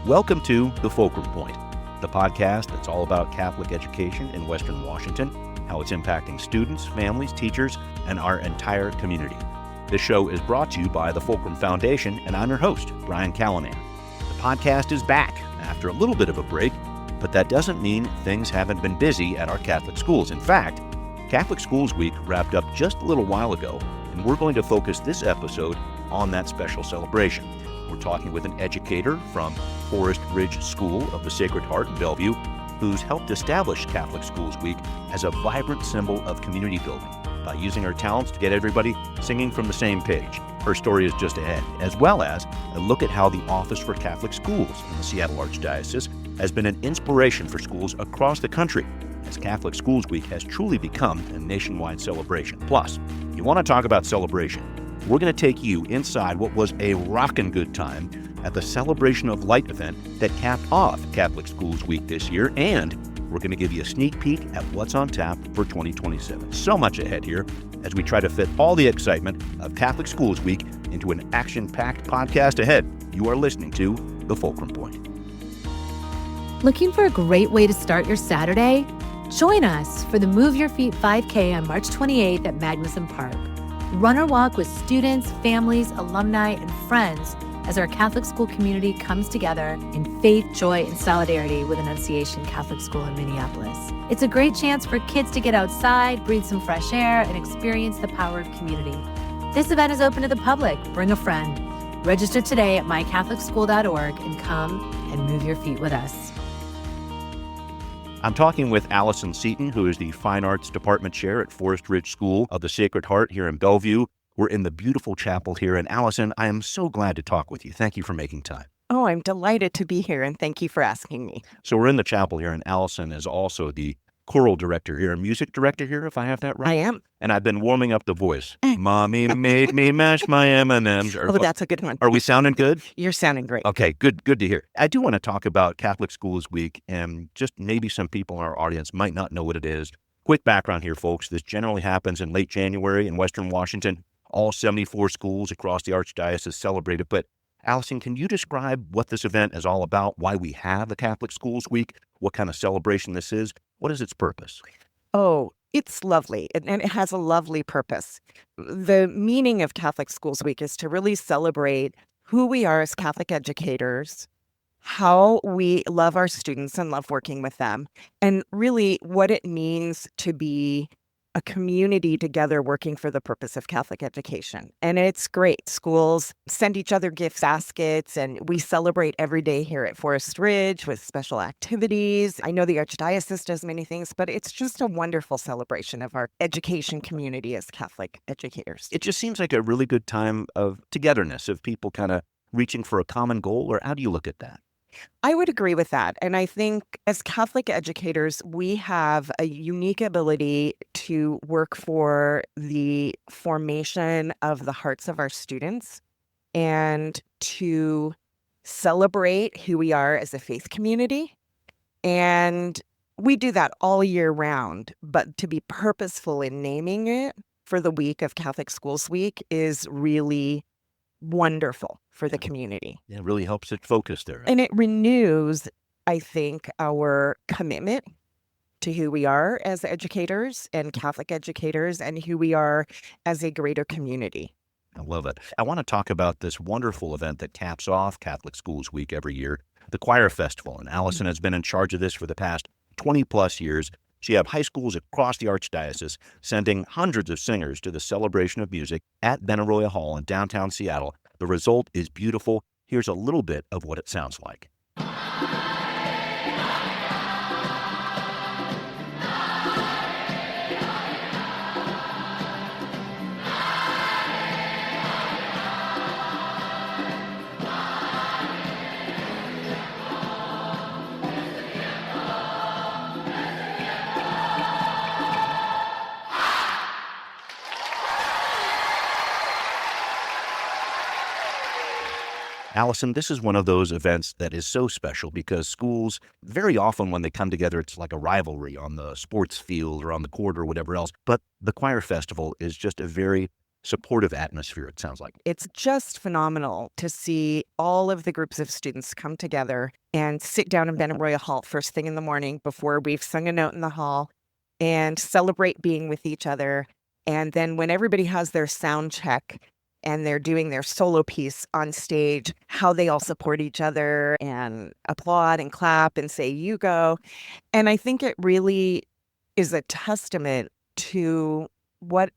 Welcome to the Fulcrum Point, the podcast that's all about Catholic education in Western Washington, how it's impacting students, families, teachers, and our entire community. This show is brought to you by the Fulcrum Foundation, and I'm your host, Brian Callanan. The podcast is back after a little bit of a break, but that doesn't mean things haven't been busy at our Catholic schools. In fact, Catholic Schools Week wrapped up just a little while ago, and we're going to focus this episode on that special celebration. We're talking with an educator from Forest Ridge School of the Sacred Heart in Bellevue, who's helped establish Catholic Schools Week as a vibrant symbol of community building by using her talents to get everybody singing from the same page. Her story is just ahead, as well as a look at how the Office for Catholic Schools in the Seattle Archdiocese has been an inspiration for schools across the country, as Catholic Schools Week has truly become a nationwide celebration. Plus, you want to talk about celebration? We're going to take you inside what was a rockin' good time at the Celebration of Light event that capped off Catholic Schools Week this year, and we're going to give you a sneak peek at what's on tap for 2027. So much ahead here as we try to fit all the excitement of Catholic Schools Week into an action-packed podcast ahead. You are listening to The Fulcrum Point. Looking for a great way to start your Saturday? Join us for the Move Your Feet 5K on March 28th at Magnuson Park. Run or walk with students, families, alumni, and friends as our Catholic school community comes together in faith, joy, and solidarity with Annunciation Catholic School in Minneapolis. It's a great chance for kids to get outside, breathe some fresh air, and experience the power of community. This event is open to the public. Bring a friend. Register today at mycatholicschool.org and come and move your feet with us. I'm talking with Allison Seaton, who is the Fine Arts Department Chair at Forest Ridge School of the Sacred Heart here in Bellevue. We're in the beautiful chapel here. And Allison, I am so glad to talk with you. Thank you for making time. Oh, I'm delighted to be here, and thank you for asking me. So we're in the chapel here, and Allison is also the choral director here, music director here, if I have that right. I am. And I've been warming up the voice. Mommy made me mash my M&Ms. Oh, that's a good one. Are we sounding good? You're sounding great. Okay, good to hear. I do want to talk about Catholic Schools Week, and just maybe some people in our audience might not know what it is. Quick background here, folks. This generally happens in late January in Western Washington. All 74 schools across the Archdiocese celebrate it. But Allison, can you describe what this event is all about, why we have the Catholic Schools Week, what kind of celebration this is? What is its purpose? Oh, it's lovely, and it has a lovely purpose. The meaning of Catholic Schools Week is to really celebrate who we are as Catholic educators, how we love our students and love working with them, and really what it means to be a community together working for the purpose of Catholic education. And it's great. Schools send each other gift baskets, and we celebrate every day here at Forest Ridge with special activities. I know the Archdiocese does many things, but it's just a wonderful celebration of our education community as Catholic educators. It just seems like a really good time of togetherness, of people kind of reaching for a common goal, or how do you look at that? I would agree with that. And I think as Catholic educators, we have a unique ability to work for the formation of the hearts of our students and to celebrate who we are as a faith community. And we do that all year round, but to be purposeful in naming it for the week of Catholic Schools Week is really wonderful for the community. Yeah, it really helps it focus there. And it renews, I think, our commitment to who we are as educators and Catholic educators and who we are as a greater community. I love it. I want to talk about this wonderful event that caps off Catholic Schools Week every year, the Choir Festival. And Allison has been in charge of this for the past 20 plus years. She had high schools across the Archdiocese sending hundreds of singers to the celebration of music at Benaroya Hall in downtown Seattle. The result is beautiful. Here's a little bit of what it sounds like. Allison, this is one of those events that is so special because schools, very often when they come together, it's like a rivalry on the sports field or on the court or whatever else. But the Choir Festival is just a very supportive atmosphere, it sounds like. It's just phenomenal to see all of the groups of students come together and sit down in Benaroya Hall first thing in the morning before we've sung a note in the hall and celebrate being with each other. And then when everybody has their sound check and they're doing their solo piece on stage, how they all support each other and applaud and clap and say, "You go." And I think it really is a testament to what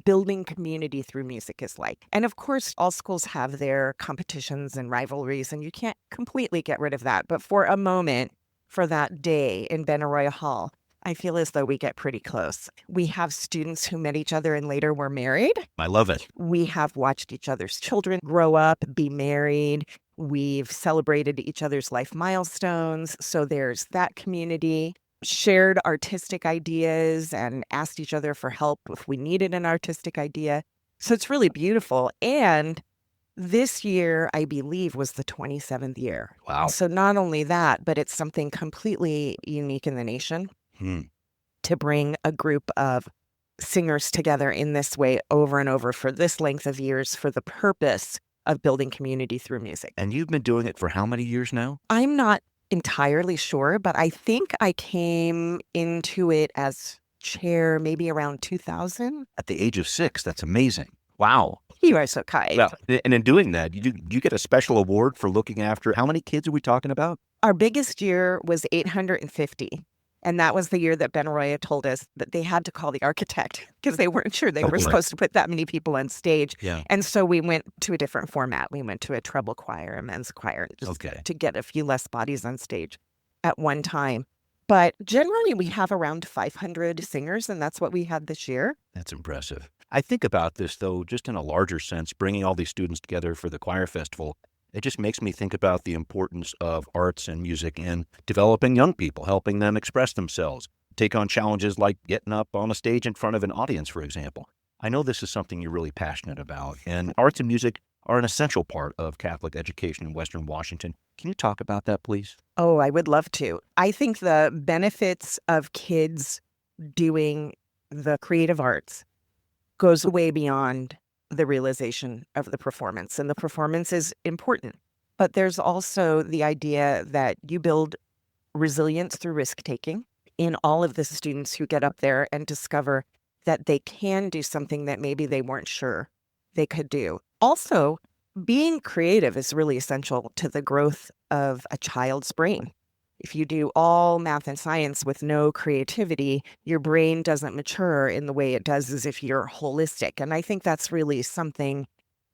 building community through music is like. And of course, all schools have their competitions and rivalries, and you can't completely get rid of that. But for a moment, for that day in Benaroya Hall, I feel as though we get pretty close. We have students who met each other and later were married. I love it. We have watched each other's children grow up, be married. We've celebrated each other's life milestones. So there's that community. Shared artistic ideas and asked each other for help if we needed an artistic idea. So it's really beautiful. And this year, I believe, was the 27th year. Wow. So not only that, but it's something completely unique in the nation to bring a group of singers together in this way over and over for this length of years for the purpose of building community through music. And you've been doing it for how many years now? I'm not entirely sure, but I think I came into it as chair maybe around 2000. At the age of 6, that's amazing. Wow. You are so kind. Well, and in doing that, you get a special award for looking after, how many kids are we talking about? Our biggest year was 850. And that was the year that Benaroya told us that they had to call the architect because they weren't sure they were supposed to put that many people on stage. Yeah. And so we went to a different format. We went to a treble choir, a men's choir, just to get a few less bodies on stage at one time. But generally, we have around 500 singers, and that's what we had this year. That's impressive. I think about this, though, just in a larger sense, bringing all these students together for the choir festival. It just makes me think about the importance of arts and music in developing young people, helping them express themselves, take on challenges like getting up on a stage in front of an audience, for example. I know this is something you're really passionate about, and arts and music are an essential part of Catholic education in Western Washington. Can you talk about that, please? Oh, I would love to. I think the benefits of kids doing the creative arts goes way beyond the realization of the performance. And the performance is important. But there's also the idea that you build resilience through risk-taking in all of the students who get up there and discover that they can do something that maybe they weren't sure they could do. Also, being creative is really essential to the growth of a child's brain. If you do all math and science with no creativity, your brain doesn't mature in the way it does as if you're holistic. And I think that's really something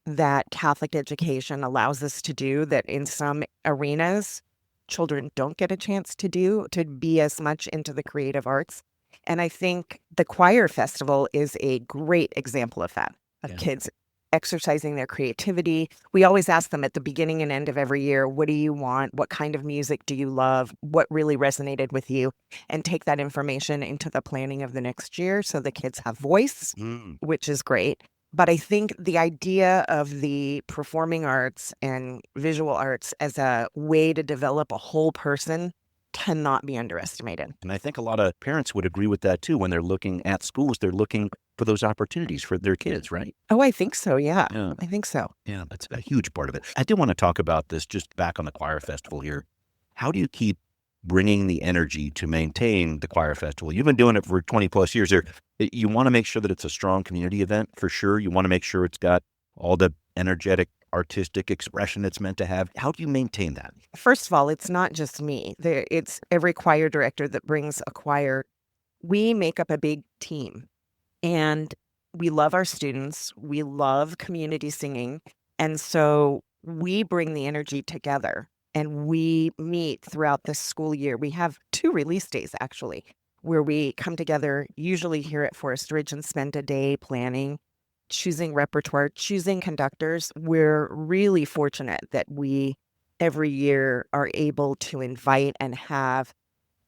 that Catholic education allows us to do that in some arenas, children don't get a chance to do, to be as much into the creative arts. And I think the choir festival is a great example of that, of kids exercising their creativity. We always ask them at the beginning and end of every year, what do you want? What kind of music do you love? What really resonated with you? And take that information into the planning of the next year so the kids have voice, which is great. But I think the idea of the performing arts and visual arts as a way to develop a whole person cannot be underestimated. And I think a lot of parents would agree with that, too. When they're looking at schools, they're looking for those opportunities for their kids, right? Oh, I think so. Yeah, I think so. Yeah, that's a huge part of it. I do want to talk about this just back on the choir festival here. How do you keep bringing the energy to maintain the choir festival? You've been doing it for 20 plus years there. You want to make sure that it's a strong community event for sure. You want to make sure it's got all the energetic artistic expression it's meant to have. How do you maintain that? First of all, it's not just me. It's every choir director that brings a choir. We make up a big team, and we love our students. We love community singing. And so we bring the energy together, and we meet throughout the school year. We have 2 release days, actually, where we come together, usually here at Forest Ridge, and spend a day planning, choosing repertoire, choosing conductors. We're really fortunate that we every year are able to invite and have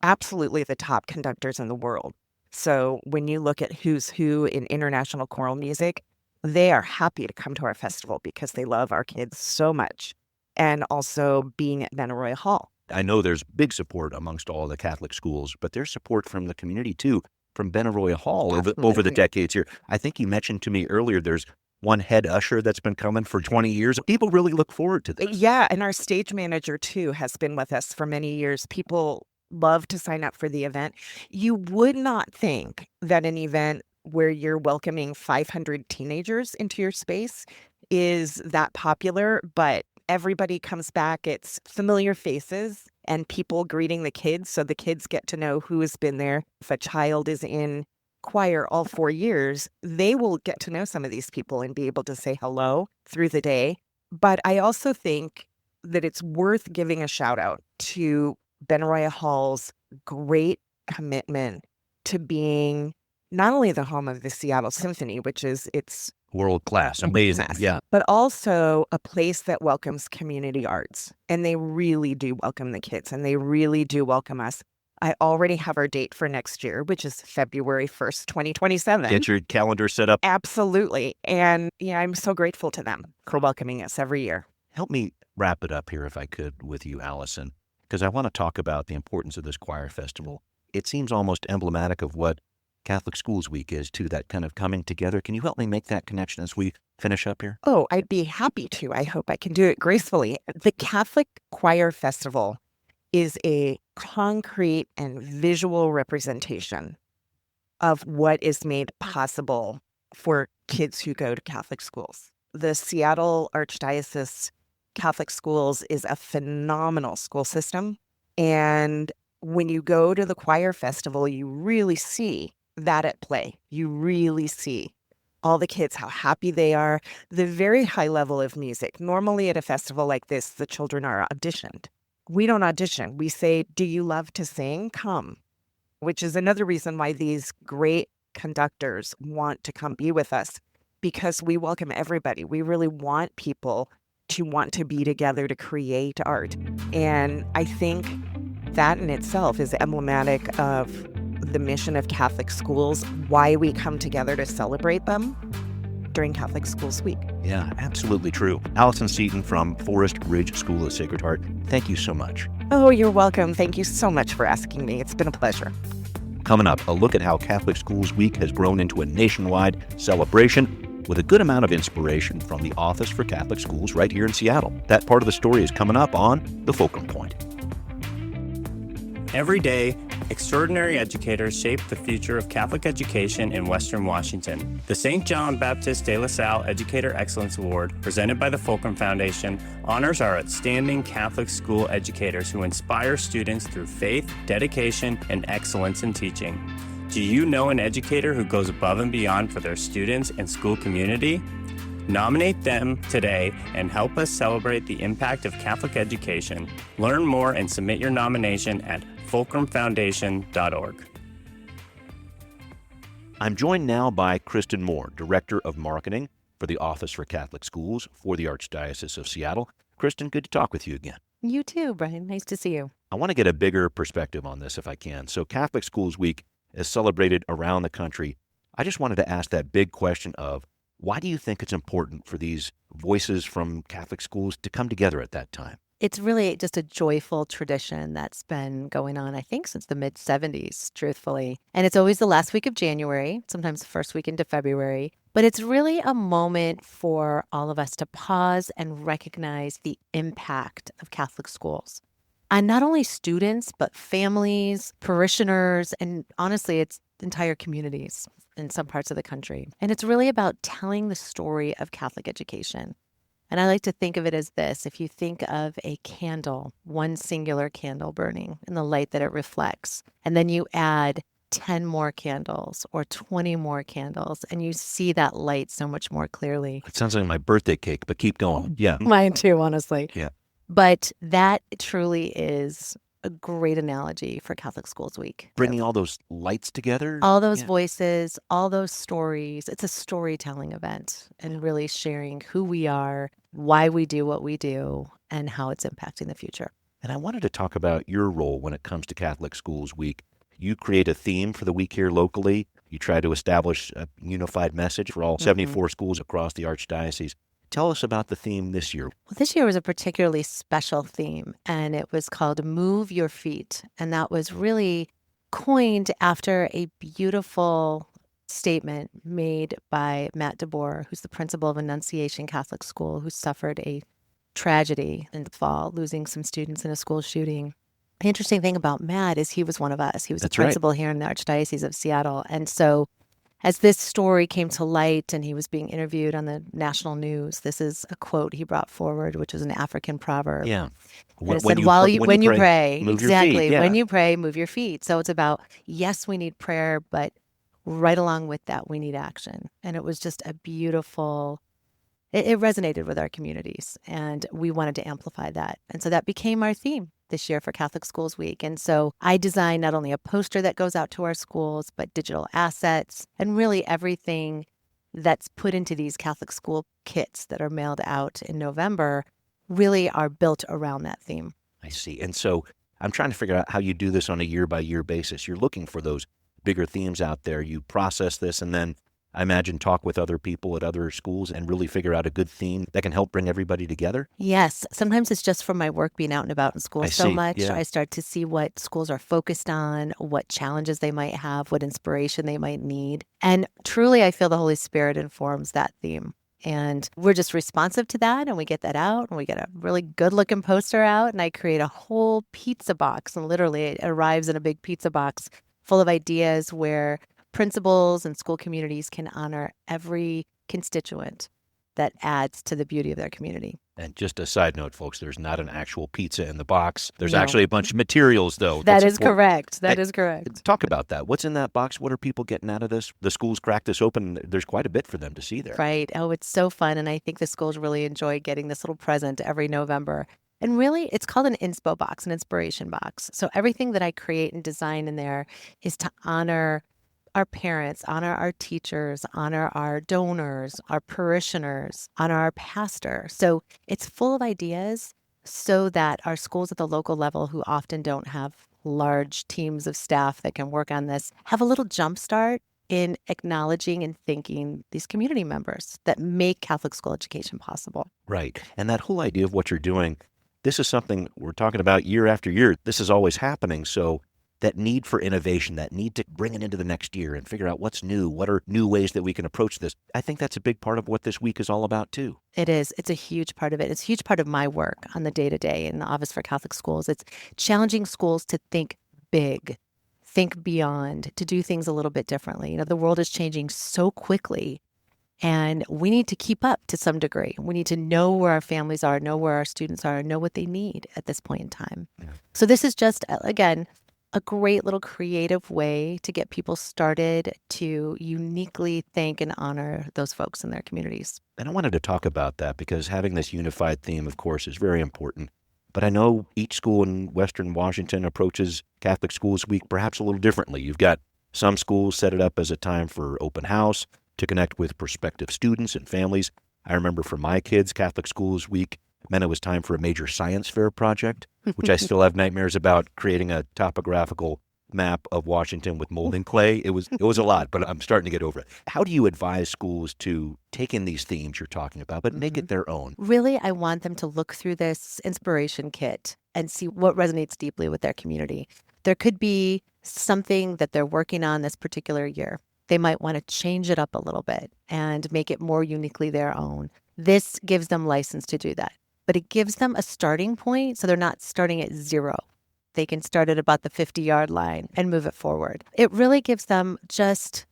absolutely the top conductors in the world. So when you look at who's who in international choral music, they are happy to come to our festival because they love our kids so much. And also being at Benaroya Hall. I know there's big support amongst all the Catholic schools, but there's support from the community too, from Benaroya Hall over the Absolutely. decades here. I think you mentioned to me earlier there's one head usher that's been coming for 20 years. People really look forward to this. Yeah, and our stage manager too has been with us for many years. People love to sign up for the event. You would not think that an event where you're welcoming 500 teenagers into your space is that popular, but everybody comes back. It's familiar faces and people greeting the kids, so the kids get to know who has been there. If a child is in choir all 4 years, they will get to know some of these people and be able to say hello through the day. But I also think that it's worth giving a shout out to Benaroya Hall's great commitment to being not only the home of the Seattle Symphony, which is its World class. Amazing. Yes, Yeah. but also a place that welcomes community arts. And they really do welcome the kids and they really do welcome us. I already have our date for next year, which is February 1st, 2027. Get your calendar set up. Absolutely. And yeah, I'm so grateful to them for welcoming us every year. Help me wrap it up here, if I could, with you, Allison, because I want to talk about the importance of this choir festival. It seems almost emblematic of what Catholic Schools Week is, too, that kind of coming together. Can you help me make that connection as we finish up here? Oh, I'd be happy to. I hope I can do it gracefully. The Catholic Choir Festival is a concrete and visual representation of what is made possible for kids who go to Catholic schools. The Seattle Archdiocese Catholic Schools is a phenomenal school system. And when you go to the choir festival, you really see that at play. You really see all the kids, how happy they are, the very high level of music. Normally at a festival like this, the children are auditioned. We don't audition. We say, do you love to sing? Come. Which is another reason why these great conductors want to come be with us, because we welcome everybody. We really want people to want to be together to create art. And I think that in itself is emblematic of the mission of Catholic schools, why we come together to celebrate them during Catholic Schools Week. Yeah, absolutely true. Allison Seaton from Forest Ridge School of Sacred Heart, thank you so much. Oh, you're welcome. Thank you so much for asking me. It's been a pleasure. Coming up, a look at how Catholic Schools Week has grown into a nationwide celebration with a good amount of inspiration from the Office for Catholic Schools right here in Seattle. That part of the story is coming up on the Fulcrum Point. Every day, extraordinary educators shape the future of Catholic education in Western Washington. The St. John Baptist de La Salle Educator Excellence Award, presented by the Fulcrum Foundation, honors our outstanding Catholic school educators who inspire students through faith, dedication, and excellence in teaching. Do you know an educator who goes above and beyond for their students and school community? Nominate them today and help us celebrate the impact of Catholic education. Learn more and submit your nomination at fulcrumfoundation.org. I'm joined now by Kristen Moore, Director of Marketing for the Office for Catholic Schools for the Archdiocese of Seattle. Kristen, good to talk with you again. You too, Brian. Nice to see you. I want to get a bigger perspective on this if I can. So Catholic Schools Week is celebrated around the country. I just wanted to ask that big question of, why do you think it's important for these voices from Catholic schools to come together at that time? It's really just a joyful tradition that's been going on, I think, since the mid-'70s, truthfully. And it's always the last week of January, sometimes the first week into February. But it's really a moment for all of us to pause and recognize the impact of Catholic schools on not only students, but families, parishioners, and honestly, it's entire communities in some parts of the country. And it's really about telling the story of Catholic education. And I like to think of it as this. If you think of a candle, one singular candle burning and the light that it reflects, and then you add 10 more candles or 20 more candles, and you see that light so much more clearly. It sounds like my birthday cake, but keep going. Yeah. Mine too, honestly. Yeah. But that truly is a great analogy for Catholic Schools Week. Bringing all those lights together. All those voices, all those stories. It's a storytelling event and really sharing who we are, why we do what we do, and how it's impacting the future. And I wanted to talk about your role when it comes to Catholic Schools Week. You create a theme for the week here locally. You try to establish a unified message for all 74 schools across the Archdiocese. Tell us about the theme this year. Well, this year was a particularly special theme, and it was called Move Your Feet. And that was really coined after a beautiful statement made by Matt DeBoer, who's the principal of Annunciation Catholic School, who suffered a tragedy in the fall, losing some students in a school shooting. The interesting thing about Matt is he was one of us. He was That's a right. principal here in the Archdiocese of Seattle. And so as this story came to light and he was being interviewed on the national news, this is a quote he brought forward, which is an African proverb. Yeah. And it said, when you pray, move exactly, your feet. Yeah. when you pray, move your feet. So it's about, yes, we need prayer, but right along with that, we need action. And it was just a beautiful, it resonated with our communities, and we wanted to amplify that. And so that became our theme this year for Catholic Schools Week. And so I designed not only a poster that goes out to our schools, but digital assets and really everything that's put into these Catholic school kits that are mailed out in November really are built around that theme. I see. And so I'm trying to figure out how you do this on a year-by-year basis. You're looking for those bigger themes out there. You process this and then, I imagine, talk with other people at other schools and really figure out a good theme that can help bring everybody together? Yes. Sometimes it's just from my work being out and about in schools so much. Yeah. I start to see what schools are focused on, what challenges they might have, what inspiration they might need. And truly, I feel the Holy Spirit informs that theme. And we're just responsive to that, and we get that out, and we get a really good-looking poster out, and I create a whole pizza box, and literally it arrives in a big pizza box full of ideas where principals and school communities can honor every constituent that adds to the beauty of their community. And just a side note, folks, there's not an actual pizza in the box. There's No. actually a bunch of materials, though. That is correct. That is correct. Talk about that. What's in that box? What are people getting out of this? The schools crack this open. There's quite a bit for them to see there. Right. Oh, it's so fun. And I think the schools really enjoy getting this little present every November. And really, it's called an inspo box, an inspiration box. So everything that I create and design in there is to honor our parents, honor our teachers, honor our donors, our parishioners, honor our pastor. So it's full of ideas so that our schools at the local level, who often don't have large teams of staff that can work on this, have a little jump start in acknowledging and thanking these community members that make Catholic school education possible. Right. And that whole idea of what you're doing, this is something we're talking about year after year. This is always happening. So that need for innovation, that need to bring it into the next year and figure out what's new, what are new ways that we can approach this. I think that's a big part of what this week is all about, too. It is. It's a huge part of it. It's a huge part of my work on the day-to-day in the Office for Catholic Schools. It's challenging schools to think big, think beyond, to do things a little bit differently. You know, the world is changing so quickly, and we need to keep up to some degree. We need to know where our families are, know where our students are, know what they need at this point in time. Yeah. So this is just, again, a great little creative way to get people started to uniquely thank and honor those folks in their communities. And I wanted to talk about that because having this unified theme, of course, is very important. But I know each school in Western Washington approaches Catholic Schools Week perhaps a little differently. You've got some schools set it up as a time for open house to connect with prospective students and families. I remember for my kids, Catholic Schools Week meant it was time for a major science fair project, which I still have nightmares about, creating a topographical map of Washington with molding clay. It was a lot, but I'm starting to get over it. How do you advise schools to take in these themes you're talking about, but make it their own? Really, I want them to look through this inspiration kit and see what resonates deeply with their community. There could be something that they're working on this particular year. They might want to change it up a little bit and make it more uniquely their own. This gives them license to do that. But it gives them a starting point, so they're not starting at zero. They can start at about the 50-yard line and move it forward. It really gives them just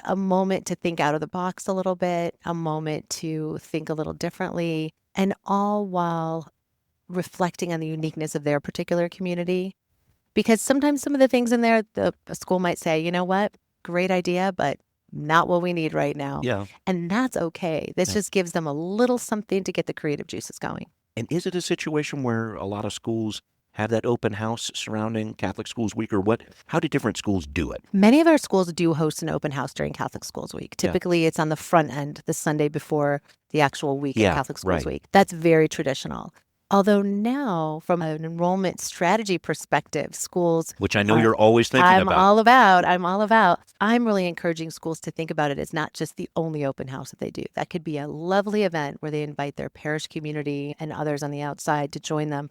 a moment to think out of the box a little bit, a moment to think a little differently, and all while reflecting on the uniqueness of their particular community. Because sometimes some of the things in there, the school might say, you know what, great idea, but not what we need right now. Yeah. And that's okay. This just gives them a little something to get the creative juices going. And is it a situation where a lot of schools have that open house surrounding Catholic Schools Week, or what? How do different schools do it? Many of our schools do host an open house during Catholic Schools Week. Typically, it's on the front end, the Sunday before the actual week of Catholic Schools Week. That's very traditional. Although now, from an enrollment strategy perspective, schools... Which I know you're always thinking about. I'm all about. I'm really encouraging schools to think about it as not just the only open house that they do. That could be a lovely event where they invite their parish community and others on the outside to join them.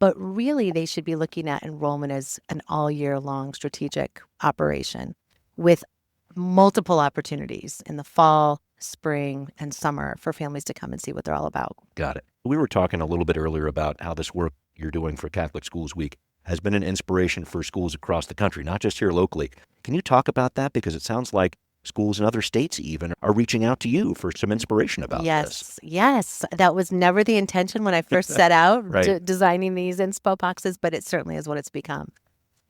But really, they should be looking at enrollment as an all year long strategic operation with multiple opportunities in the fall, spring, and summer for families to come and see what they're all about. Got it. We were talking a little bit earlier about how this work you're doing for Catholic Schools Week has been an inspiration for schools across the country, not just here locally. Can you talk about that? Because it sounds like schools in other states even are reaching out to you for some inspiration about this. Yes. That was never the intention when I first set out Right. designing these inspo boxes, but it certainly is what it's become.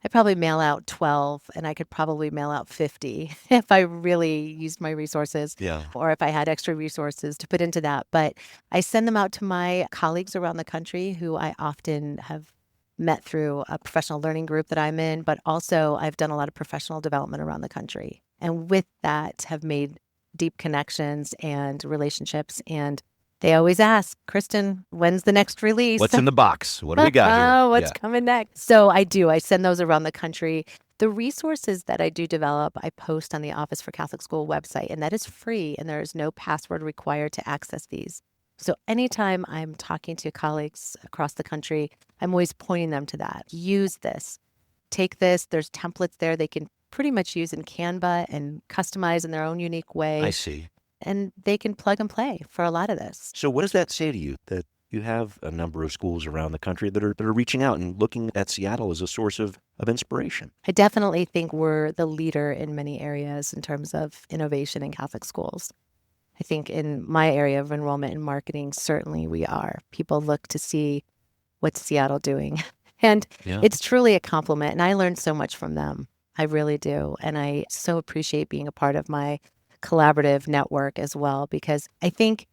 I probably mail out 12 and I could probably mail out 50 if I really used my resources Yeah. or if I had extra resources to put into that. But I send them out to my colleagues around the country who I often have met through a professional learning group that I'm in, but also I've done a lot of professional development around the country. And with that have made deep connections and relationships. And they always ask, Kristen, when's the next release? What's in the box? What do we got here? What's coming next? So I do. I send those around the country. The resources that I do develop, I post on the Office for Catholic School website, and that is free, and there is no password required to access these. So anytime I'm talking to colleagues across the country, I'm always pointing them to that. Use this. Take this. There's templates there they can pretty much use in Canva and customize in their own unique way. I see. And they can plug and play for a lot of this. So what does that say to you, that you have a number of schools around the country that are reaching out and looking at Seattle as a source of inspiration? I definitely think we're the leader in many areas in terms of innovation in Catholic schools. I think in my area of enrollment and marketing, certainly we are. People look to see what's Seattle doing. And it's truly a compliment. And I learned so much from them. I really do. And I so appreciate being a part of my collaborative network as well, because I think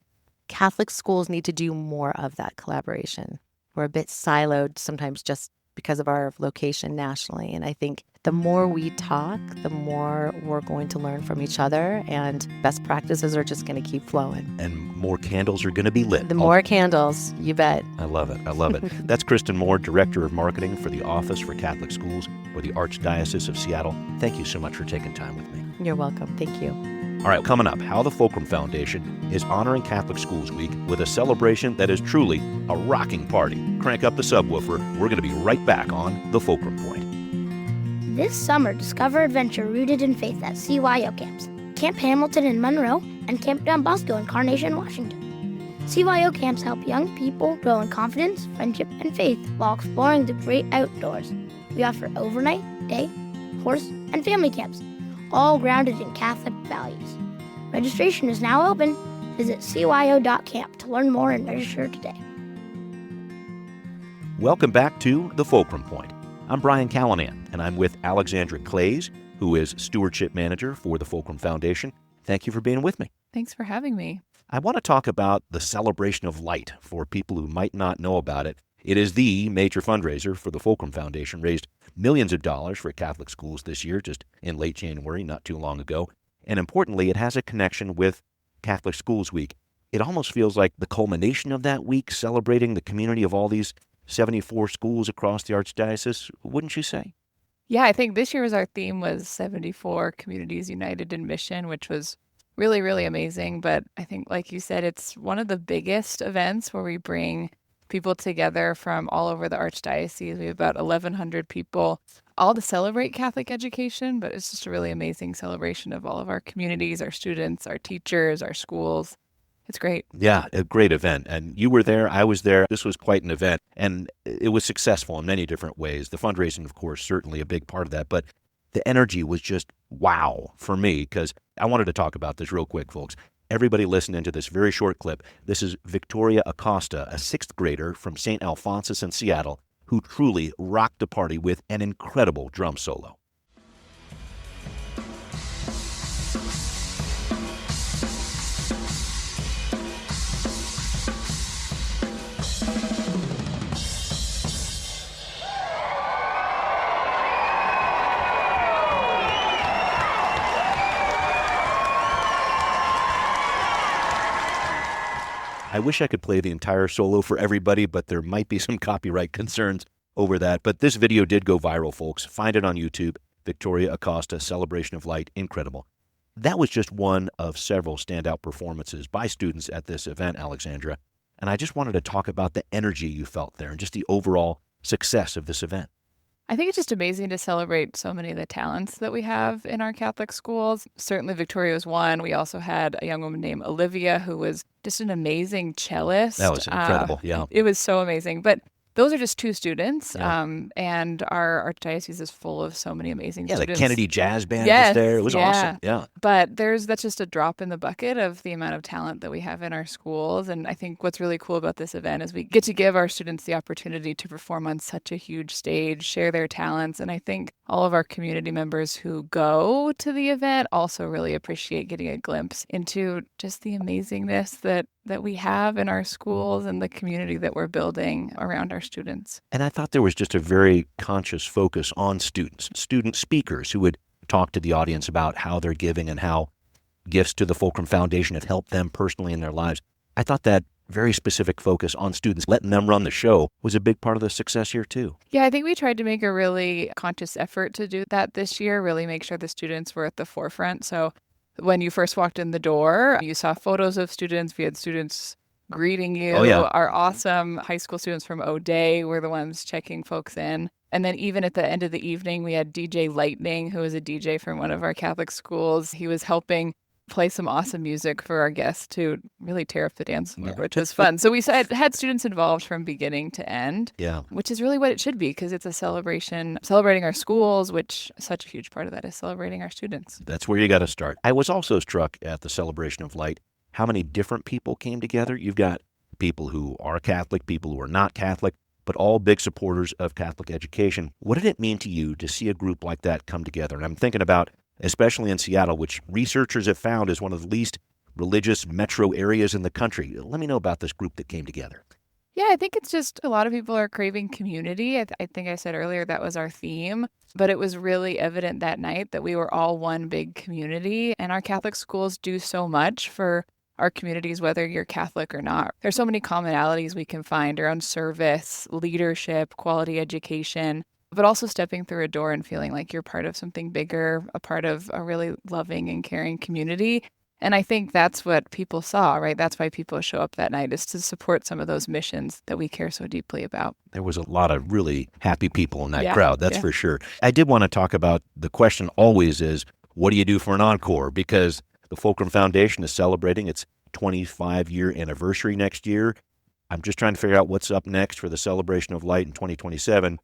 Catholic schools need to do more of that collaboration. We're a bit siloed sometimes just because of our location nationally. And I think the more we talk, the more we're going to learn from each other, and best practices are just going to keep flowing. And more candles are going to be lit. The more candles, you bet. I love it. I love it. That's Kristen Moore, Director of Marketing for the Office for Catholic Schools for the Archdiocese of Seattle. Thank you so much for taking time with me. You're welcome. Thank you. All right, coming up, how the Fulcrum Foundation is honoring Catholic Schools Week with a celebration that is truly a rocking party. Crank up the subwoofer. We're going to be right back on the Fulcrum Point. This summer, discover adventure rooted in faith at CYO camps. Camp Hamilton in Monroe and Camp Don Bosco in Carnation, Washington. CYO camps help young people grow in confidence, friendship, and faith while exploring the great outdoors. We offer overnight, day, horse, and family camps, all grounded in Catholic values. Registration is now open. Visit cyo.camp to learn more and register today. Welcome back to the Fulcrum Point. I'm Brian Callanan, and I'm with Alexandra Clays, who is Stewardship Manager for the Fulcrum Foundation. Thank you for being with me. Thanks for having me. I want to talk about the Celebration of Light for people who might not know about it. It is the major fundraiser for the Fulcrum Foundation, raised millions of dollars for Catholic schools this year, just in late January, not too long ago. And importantly, it has a connection with Catholic Schools Week. It almost feels like the culmination of that week, celebrating the community of all these 74 schools across the Archdiocese, wouldn't you say? Yeah, I think this year's our theme was 74 Communities United in Mission, which was really, really amazing. But I think, like you said, it's one of the biggest events where we bring people together from all over the Archdiocese. We have about 1,100 people, all to celebrate Catholic education, but it's just a really amazing celebration of all of our communities, our students, our teachers, our schools. It's great. Yeah, a great event. And you were there, I was there. This was quite an event, and it was successful in many different ways. The fundraising, of course, certainly a big part of that, but the energy was just wow for me, because I wanted to talk about this real quick, folks. Everybody listening to this very short clip. This is Victoria Acosta, a sixth grader from St. Alphonsus in Seattle, who truly rocked the party with an incredible drum solo. I wish I could play the entire solo for everybody, but there might be some copyright concerns over that. But this video did go viral, folks. Find it on YouTube. Victoria Acosta, Celebration of Light, incredible. That was just one of several standout performances by students at this event, Alexandra. And I just wanted to talk about the energy you felt there and just the overall success of this event? I think it's just amazing to celebrate so many of the talents that we have in our Catholic schools. Certainly Victoria was one. We also had a young woman named Olivia who was just an amazing cellist. That was incredible, yeah. It was so amazing. But those are just two students, Yeah. And our archdiocese is full of so many amazing Yeah, students. the Kennedy Jazz Band Yes, was there. It was yeah. awesome. Yeah. But that's just a drop in the bucket of the amount of talent that we have in our schools. And I think what's really cool about this event is we get to give our students the opportunity to perform on such a huge stage, share their talents. And I think all of our community members who go to the event also really appreciate getting a glimpse into just the amazingness that we have in our schools and the community that we're building around our students. And I thought there was just a very conscious focus on students, student speakers who would talk to the audience about how they're giving and how gifts to the Fulcrum Foundation have helped them personally in their lives. I thought that very specific focus on students, letting them run the show, was a big part of the success here too. Yeah, I think we tried to make a really conscious effort to do that this year, really make sure the students were at the forefront. So when you first walked in the door, you saw photos of students. We had students greeting you. Oh, yeah. Our awesome high school students from O'Day were the ones checking folks in. And then even at the end of the evening, we had DJ Lightning, who was a DJ from one of our Catholic schools. He was helping play some awesome music for our guests to really tear up the dance floor, which was fun. So we had students involved from beginning to end, Yeah. which is really what it should be because it's a celebration, celebrating our schools, which such a huge part of that is celebrating our students. That's where you got to start. I was also struck at the Celebration of Light, how many different people came together. You've got people who are Catholic, people who are not Catholic, but all big supporters of Catholic education. What did it mean to you to see a group like that come together? And I'm thinking about, especially in Seattle, which researchers have found is one of the least religious metro areas in the country. Let me know about this group that came together. Yeah, I think it's just a lot of people are craving community. I think I said earlier that was our theme, but it was really evident that night that we were all one big community, and our Catholic schools do so much for our communities, whether you're Catholic or not. There's so many commonalities we can find around service, leadership, quality education, but also stepping through a door and feeling like you're part of something bigger, a part of a really loving and caring community. And I think that's what people saw, right? That's why people show up that night, is to support some of those missions that we care so deeply about. There was a lot of really happy people in that Yeah, crowd, that's yeah. for sure. I did want to talk about, the question always is, what do you do for an encore? Because the Fulcrum Foundation is celebrating its 25-year anniversary next year. I'm just trying to figure out what's up next for the Celebration of Light in 2027.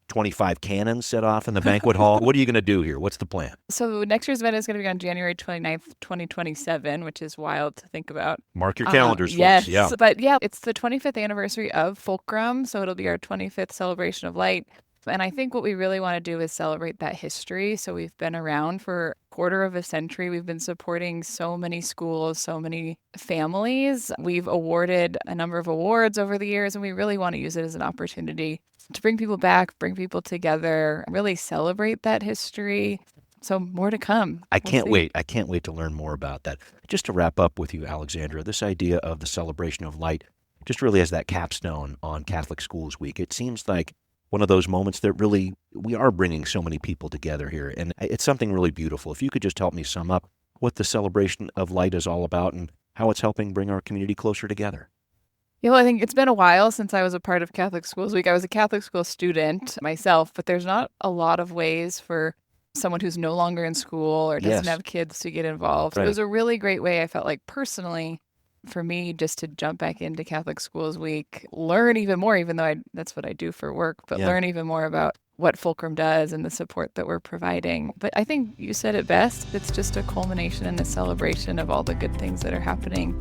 25 cannons set off in the banquet hall. What are you going to do here? What's the plan? So next year's event is going to be on January 29th, 2027, which is wild to think about. Mark your calendars, folks. Yes, Yeah. but yeah, it's the 25th anniversary of Fulcrum, so it'll be our 25th celebration of light. And I think what we really want to do is celebrate that history. So we've been around for a quarter of a century. We've been supporting so many schools, so many families. We've awarded a number of awards over the years, and we really want to use it as an opportunity to bring people back, bring people together, really celebrate that history. So more to come. I We'll can't see. wait. I can't wait to learn more about that. Just to wrap up with you, Alexandra, this idea of the Celebration of Light just really as that capstone on Catholic Schools Week. It seems like one of those moments that really, we are bringing so many people together here. And it's something really beautiful. If you could just help me sum up what the Celebration of Light is all about and how it's helping bring our community closer together. Yeah, well, I think it's been a while since I was a part of Catholic Schools Week. I was a Catholic school student myself, but there's not a lot of ways for someone who's no longer in school or doesn't Yes. have kids to get involved. So Right. it was a really great way, I felt like personally, for me just to jump back into Catholic Schools Week, learn even more, even though that's what I do for work, but Yeah. learn even more about what Fulcrum does and the support that we're providing. But I think you said it best. It's just a culmination and a celebration of all the good things that are happening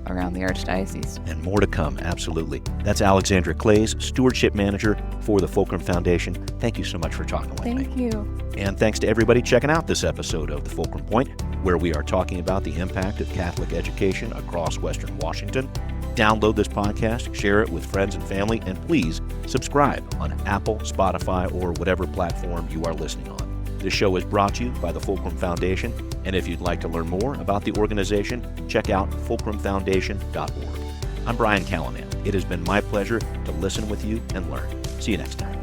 around the Archdiocese. And more to come, absolutely. That's Alexandra Clays, Stewardship Manager for the Fulcrum Foundation. Thank you so much for talking with me. Thank you. And thanks to everybody checking out this episode of the Fulcrum Point, where we are talking about the impact of Catholic education across Western Washington. Download this podcast, share it with friends and family, and please subscribe on Apple, Spotify, or whatever platform you are listening on. This show is brought to you by the Fulcrum Foundation, and if you'd like to learn more about the organization, check out fulcrumfoundation.org. I'm Brian Callahan. It has been my pleasure to listen with you and learn. See you next time.